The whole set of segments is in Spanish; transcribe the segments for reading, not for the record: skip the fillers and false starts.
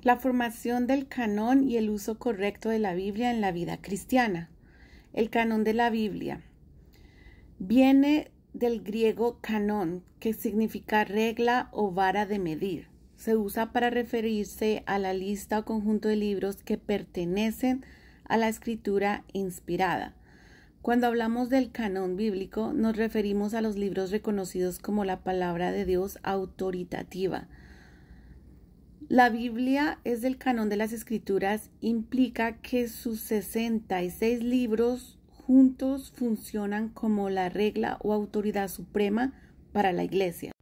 La formación del canon y el uso correcto de la Biblia en la vida cristiana. El canon de la Biblia viene del griego canon, que significa regla o vara de medir. Se usa para referirse a la lista o conjunto de libros que pertenecen a la escritura inspirada. Cuando hablamos del canon bíblico, nos referimos a los libros reconocidos como la palabra de Dios autoritativa. La Biblia es del canon de las Escrituras, implica que sus 66 libros juntos funcionan como la regla o autoridad suprema para la Iglesia.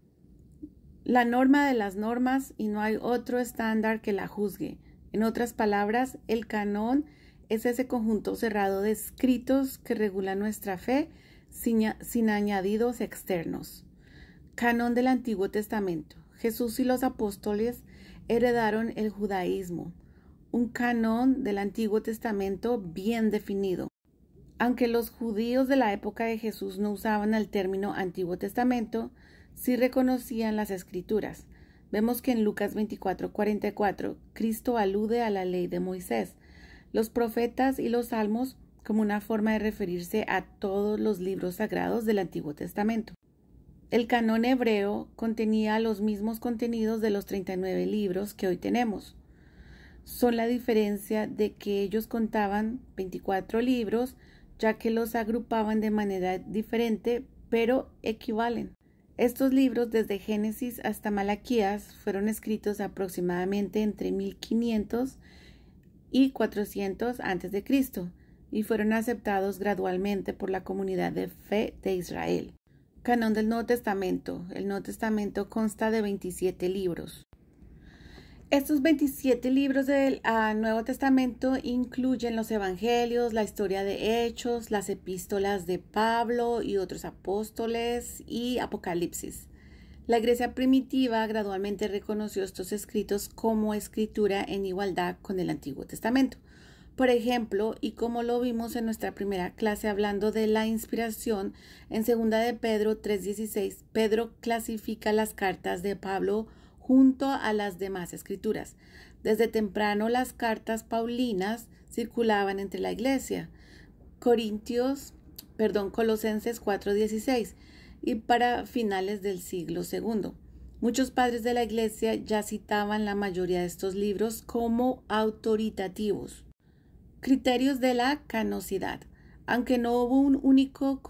La norma de las normas y no hay otro estándar que la juzgue. En otras palabras, el canon es ese conjunto cerrado de escritos que regulan nuestra fe sin añadidos externos. Canon del Antiguo Testamento. Jesús y los apóstoles heredaron el judaísmo, un canon del Antiguo Testamento bien definido. Aunque los judíos de la época de Jesús no usaban el término Antiguo Testamento, sí reconocían las Escrituras. Vemos que en Lucas 24:44, Cristo alude a la ley de Moisés, los profetas y los salmos como una forma de referirse a todos los libros sagrados del Antiguo Testamento. El canon hebreo contenía los mismos contenidos de los 39 libros que hoy tenemos. Son la diferencia de que ellos contaban 24 libros, ya que los agrupaban de manera diferente, pero equivalen. Estos libros, desde Génesis hasta Malaquías, fueron escritos aproximadamente entre 1500 y 400 a.C. y fueron aceptados gradualmente por la comunidad de fe de Israel. Canon del Nuevo Testamento. El Nuevo Testamento consta de 27 libros. Estos 27 libros del Nuevo Testamento incluyen los Evangelios, la historia de Hechos, las epístolas de Pablo y otros apóstoles y Apocalipsis. La Iglesia primitiva gradualmente reconoció estos escritos como escritura en igualdad con el Antiguo Testamento. Por ejemplo, y como lo vimos en nuestra primera clase hablando de la inspiración, en 2 de Pedro 3:16, Pedro clasifica las cartas de Pablo junto a las demás escrituras. Desde temprano las cartas paulinas circulaban entre la iglesia. Colosenses 4:16 y para finales del siglo II. Muchos padres de la iglesia ya citaban la mayoría de estos libros como autoritativos. Criterios de la canosidad. Aunque no hubo un único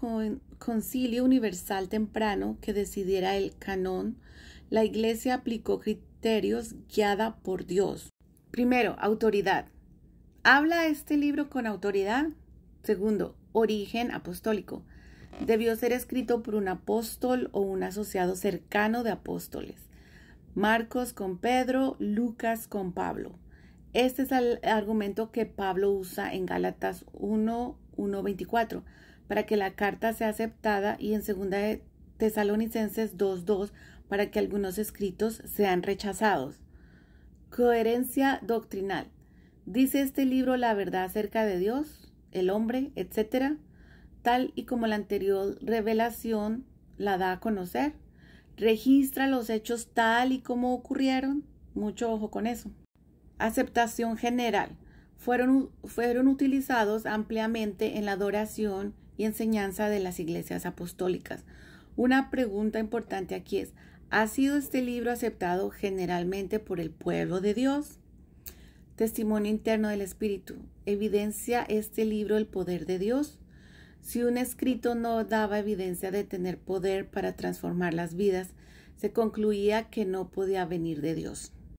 concilio universal temprano que decidiera el canon, la Iglesia aplicó criterios guiada por Dios. Primero, autoridad. ¿Habla este libro con autoridad? Segundo, origen apostólico. Debió ser escrito por un apóstol o un asociado cercano de apóstoles. Marcos con Pedro, Lucas con Pablo. Este es el argumento que Pablo usa en Gálatas 1:24 para que la carta sea aceptada y en 2 de Tesalonicenses 2:2 para que algunos escritos sean rechazados. Coherencia doctrinal. ¿Dice este libro la verdad acerca de Dios, el hombre, etcétera? Tal y como la anterior revelación la da a conocer. ¿Registra los hechos tal y como ocurrieron? Mucho ojo con eso. Aceptación general. Fueron utilizados ampliamente en la adoración y enseñanza de las iglesias apostólicas. Una pregunta importante aquí es, ¿ha sido este libro aceptado generalmente por el pueblo de Dios? Testimonio interno del Espíritu. ¿Evidencia este libro el poder de Dios? Si un escrito no daba evidencia de tener poder para transformar las vidas, se concluía que no podía venir de Dios.